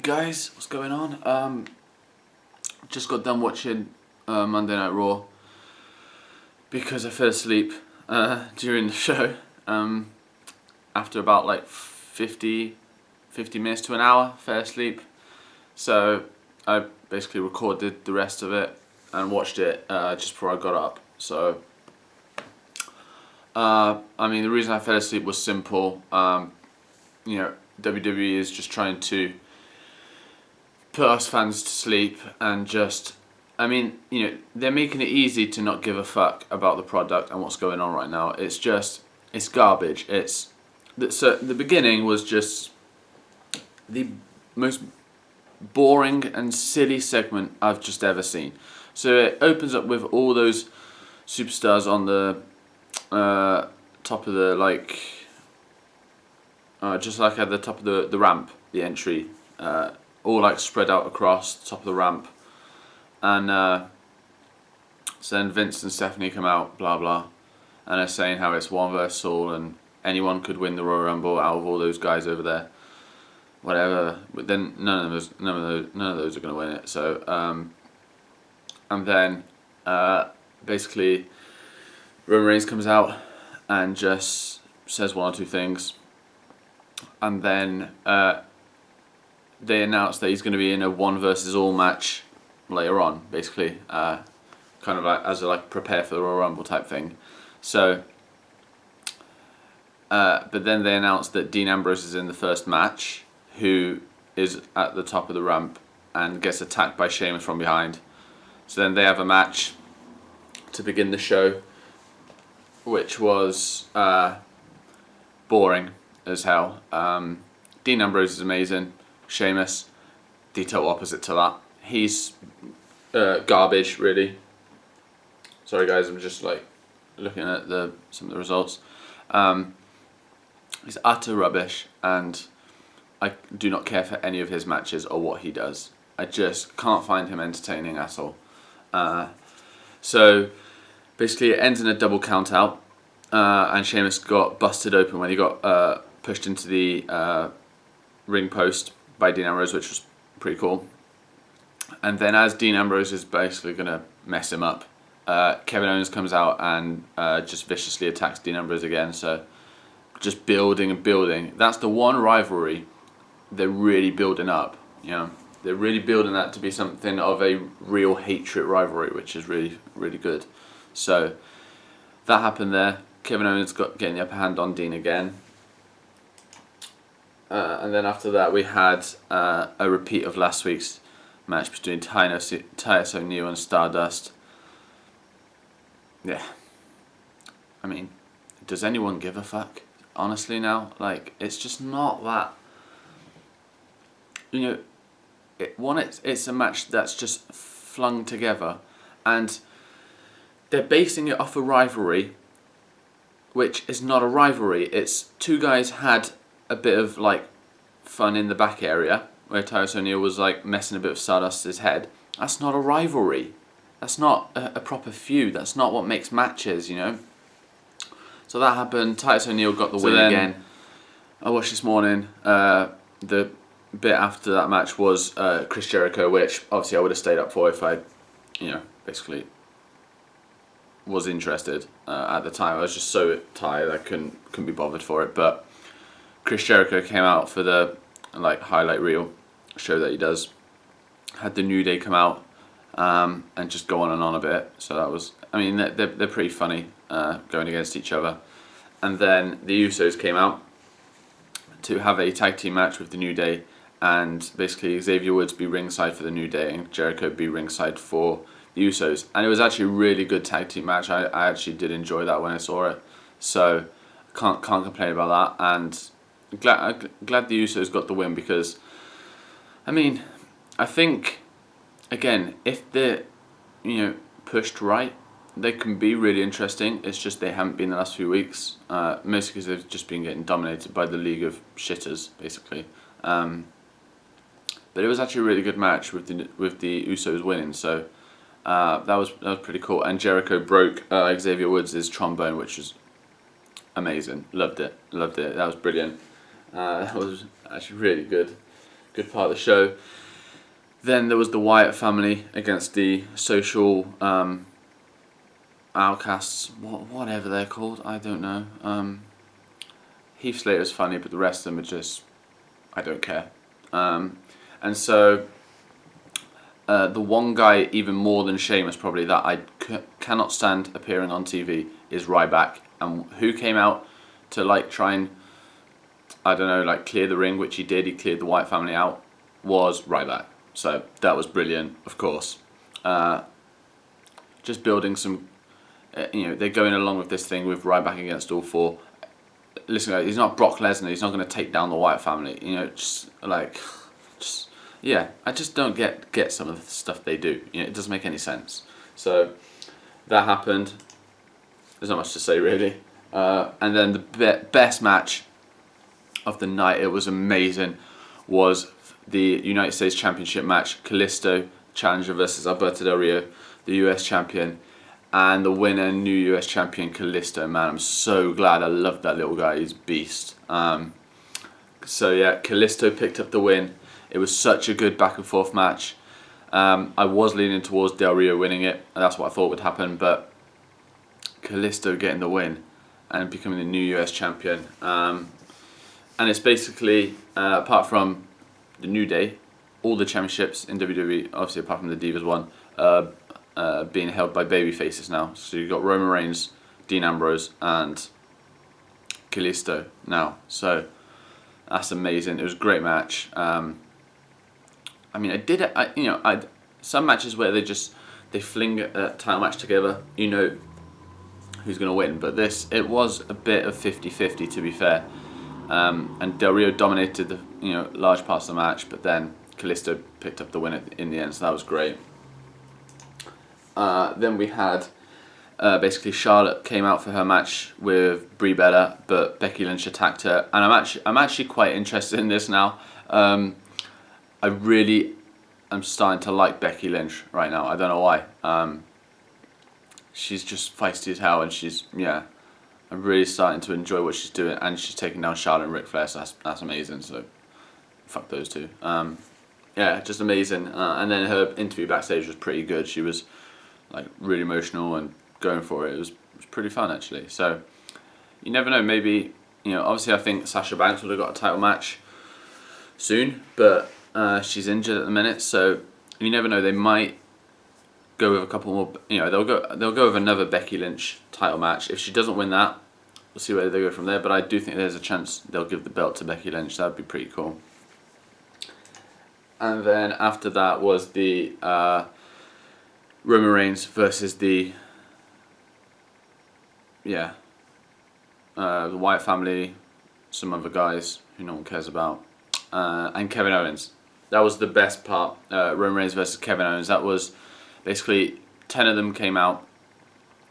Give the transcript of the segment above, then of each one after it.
guys, what's going on? Just got done watching Monday Night Raw because I fell asleep during the show after about like 50 minutes to an hour, fell asleep. So I basically recorded the rest of it and watched it just before I got up. So I mean, the reason I fell asleep was simple. You know, WWE is just trying to put us fans to sleep and just, I mean, you know, they're making it easy to not give a fuck about the product and what's going on right now. It's just, it's garbage. So the beginning was just the most boring and silly segment I've just ever seen. So it opens up with all those superstars on the top of the, like, just like at the top of the ramp, the entry, all like spread out across the top of the ramp. And so then Vince and Stephanie come out, blah blah, and they're saying how it's one versus all and anyone could win the Royal Rumble out of all those guys over there, whatever. But then none of those are going to win it. So and then basically Roman Reigns comes out and just says one or two things, and then they announce that he's going to be in a one versus all match later on, basically, kind of like as a like prepare for the Royal Rumble type thing. So, but then they announce that Dean Ambrose is in the first match, who is at the top of the ramp and gets attacked by Sheamus from behind. So then they have a match to begin the show, which was boring as hell. Dean Ambrose is amazing. Sheamus, the total opposite to that. He's garbage, really. Sorry guys, I'm just like looking at some of the results. He's utter rubbish, and I do not care for any of his matches or what he does. I just can't find him entertaining at all. So basically it ends in a double count out, and Sheamus got busted open when he got pushed into the ring post by Dean Ambrose, which was pretty cool. And then as Dean Ambrose is basically going to mess him up, Kevin Owens comes out and just viciously attacks Dean Ambrose again. So just building and building. That's the one rivalry they're really building up. You know, they're really building that to be something of a real hatred rivalry, which is really, really good. So that happened there. Kevin Owens getting the upper hand on Dean again. And then after that we had a repeat of last week's match between Titus O'Neil and Stardust. Yeah. I mean, does anyone give a fuck? Honestly now? Like, it's just not that... You know, it's a match that's just flung together, and they're basing it off a rivalry, which is not a rivalry. It's two guys had a bit of like fun in the back area where Titus O'Neil was like messing a bit of Stardust's head. That's not a rivalry. That's not a proper feud. That's not what makes matches, you know. So that happened. Titus O'Neil got the win again. I watched this morning. The bit after that match was Chris Jericho, which obviously I would have stayed up for if I, you know, basically was interested at the time. I was just so tired I couldn't be bothered for it. But Chris Jericho came out for the like highlight reel show that he does. Had the New Day come out and just go on and on a bit. So that was, I mean, they're pretty funny going against each other. And then the Usos came out to have a tag team match with the New Day, and basically Xavier Woods be ringside for the New Day and Jericho be ringside for the Usos. And it was actually a really good tag team match. I actually did enjoy that when I saw it. So can't complain about that. And glad the Usos got the win, because I mean, I think again, if they're, you know, pushed right, they can be really interesting. It's just they haven't been the last few weeks, mostly because they've just been getting dominated by the League of Shitters, basically. But it was actually a really good match with the Usos winning. So that was pretty cool. And Jericho broke Xavier Woods' trombone, which was amazing. Loved it. That was brilliant. That was actually really good. good part of the show. Then there was the Wyatt family against the social outcasts, whatever they're called, I don't know. Heath Slater's funny, but the rest of them are just, I don't care. And so the one guy, even more than Sheamus probably, that I cannot stand appearing on TV is Ryback. And who came out to like try and, I don't know, like clear the ring, which he did, he cleared the Wyatt family out, was Ryback. So that was brilliant, of course. Just building some, they're going along with this thing with Ryback against all four. Listen, guys, he's not Brock Lesnar. He's not going to take down the Wyatt family. Yeah, I just don't get some of the stuff they do. It doesn't make any sense. So that happened. There's not much to say really. And then the best match of the night, it was amazing, was the United States Championship match. Kalisto, challenger, versus Alberto Del Rio, the US champion. And the winner, new US champion, Kalisto. Man, I'm so glad. I love that little guy. He's a beast. So yeah, Kalisto picked up the win. It was such a good back and forth match. I was leaning towards Del Rio winning it, and that's what I thought would happen. But Kalisto getting the win and becoming the new US champion. And it's basically, apart from the New Day, all the championships in WWE, obviously apart from the Divas one, being held by baby faces now. So you've got Roman Reigns, Dean Ambrose, and Kalisto now. So that's amazing. It was a great match. I mean, some matches where they fling a title match together, who's going to win. But it was a bit of 50-50 to be fair. And Del Rio dominated the large parts of the match, but then Kalisto picked up the win in the end, so that was great. Then we had basically Charlotte came out for her match with Brie Bella, but Becky Lynch attacked her, and I'm actually quite interested in this now. I really am starting to like Becky Lynch right now. I don't know why. She's just feisty as hell, and I'm really starting to enjoy what she's doing, and she's taking down Charlotte and Ric Flair, so that's amazing. So fuck those two. Just amazing. And then her interview backstage was pretty good. She was like really emotional and going for it. It was pretty fun actually. So you never know. Maybe obviously I think Sasha Banks would have got a title match soon, but she's injured at the minute. So you never know. They might go with a couple more. They'll go with another Becky Lynch title match. If she doesn't win that, we'll see where they go from there. But I do think there's a chance they'll give the belt to Becky Lynch. That would be pretty cool. And then after that was the Roman Reigns versus the Wyatt family, some other guys who no one cares about, and Kevin Owens. That was the best part. Roman Reigns versus Kevin Owens. That was basically 10 of them came out.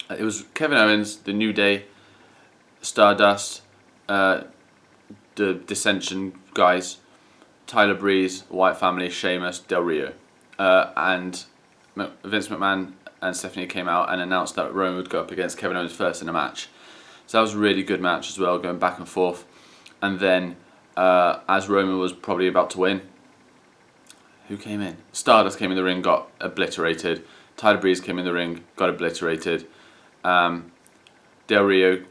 It was Kevin Owens, the New Day, Stardust, the Dissension guys, Tyler Breeze, Wyatt family, Sheamus, Del Rio, and Vince McMahon and Stephanie came out and announced that Roman would go up against Kevin Owens first in a match. So that was a really good match as well, going back and forth. And then as Roman was probably about to win, who came in? Stardust came in the ring, got obliterated. Tyler Breeze came in the ring, got obliterated. Del Rio,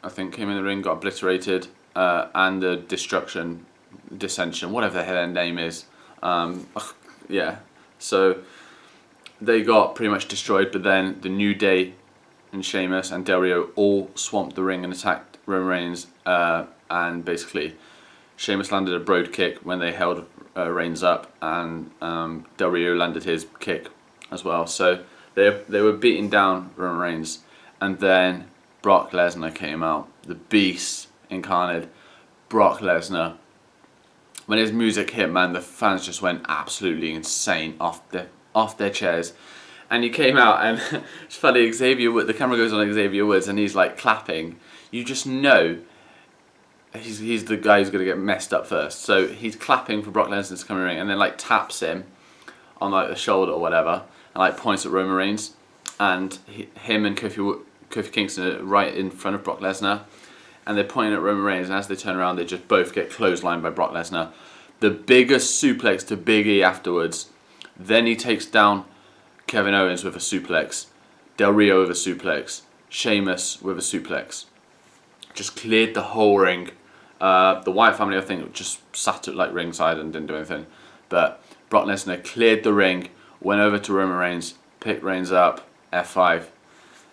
I think, came in the ring, got obliterated. And the Dissension, whatever the hell their name is. So they got pretty much destroyed, but then the New Day and Sheamus and Del Rio all swamped the ring and attacked Roman Reigns, and basically Sheamus landed a broad kick when they held Reigns up, and Del Rio landed his kick as well. So they were beating down Roman Reigns, and then Brock Lesnar came out, the beast incarnate, Brock Lesnar. When his music hit, man, the fans just went absolutely insane off their chairs. And he came out, and it's funny, the camera goes on Xavier Woods, and he's like clapping. You just know he's the guy who's going to get messed up first. So he's clapping for Brock Lesnar to come in the ring, and then like taps him on like the shoulder or whatever, and like points at Roman Reigns. And him and Kofi Kingston are right in front of Brock Lesnar, and they're pointing at Roman Reigns, and as they turn around, they just both get clotheslined by Brock Lesnar. the biggest suplex to Big E afterwards. Then he takes down Kevin Owens with a suplex, Del Rio with a suplex, Sheamus with a suplex. Just cleared the whole ring. The Wyatt family, I think, just sat at like ringside and didn't do anything. But Brock Lesnar cleared the ring, went over to Roman Reigns, picked Reigns up, F5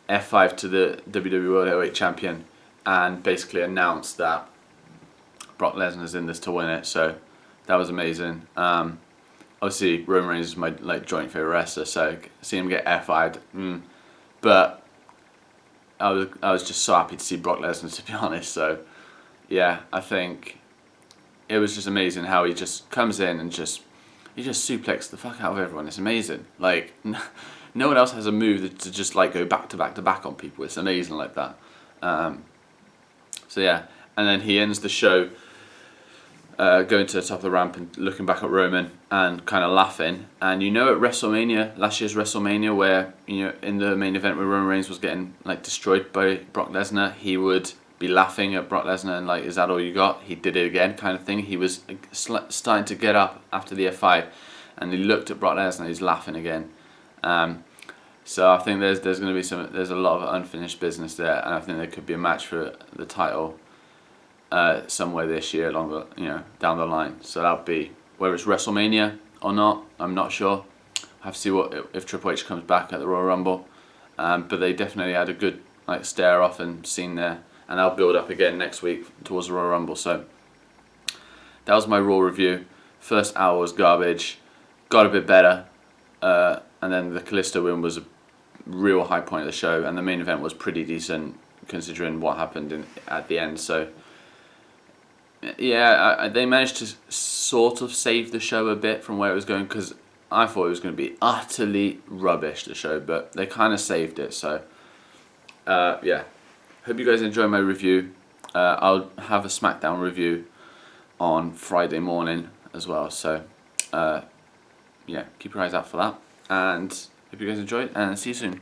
to the WWE World Heavyweight Champion, and basically announced that Brock Lesnar's in this to win it. So that was amazing. Obviously, Roman Reigns is my like joint favorite wrestler, so seeing him get F5'd, but I was just so happy to see Brock Lesnar, to be honest. So yeah, I think it was just amazing how he just comes in and he just suplexed the fuck out of everyone. It's amazing. Like no one else has a move to just like go back to back to back on people. It's amazing like that. So yeah, and then he ends the show going to the top of the ramp and looking back at Roman and kind of laughing. And at WrestleMania, last year's WrestleMania, where in the main event where Roman Reigns was getting like destroyed by Brock Lesnar, he would be laughing at Brock Lesnar and like, is that all you got? He did it again, kind of thing. He was starting to get up after the F5, and he looked at Brock Lesnar. He's laughing again. So I think there's going to be there's a lot of unfinished business there, and I think there could be a match for the title somewhere this year down the line. So that'll be whether it's WrestleMania or not. I'm not sure. I have to see if Triple H comes back at the Royal Rumble. But they definitely had a good like stare off and scene there, and I'll build up again next week towards the Royal Rumble. So that was my Raw review. First hour was garbage. Got a bit better, and then the Kalisto win was a real high point of the show, and the main event was pretty decent considering what happened at the end. So yeah, they managed to sort of save the show a bit from where it was going, because I thought it was going to be utterly rubbish, the show, but they kind of saved it. So yeah, hope you guys enjoy my review. I'll have a SmackDown review on Friday morning as well, so yeah, keep your eyes out for that, and hope you guys enjoy it, and see you soon.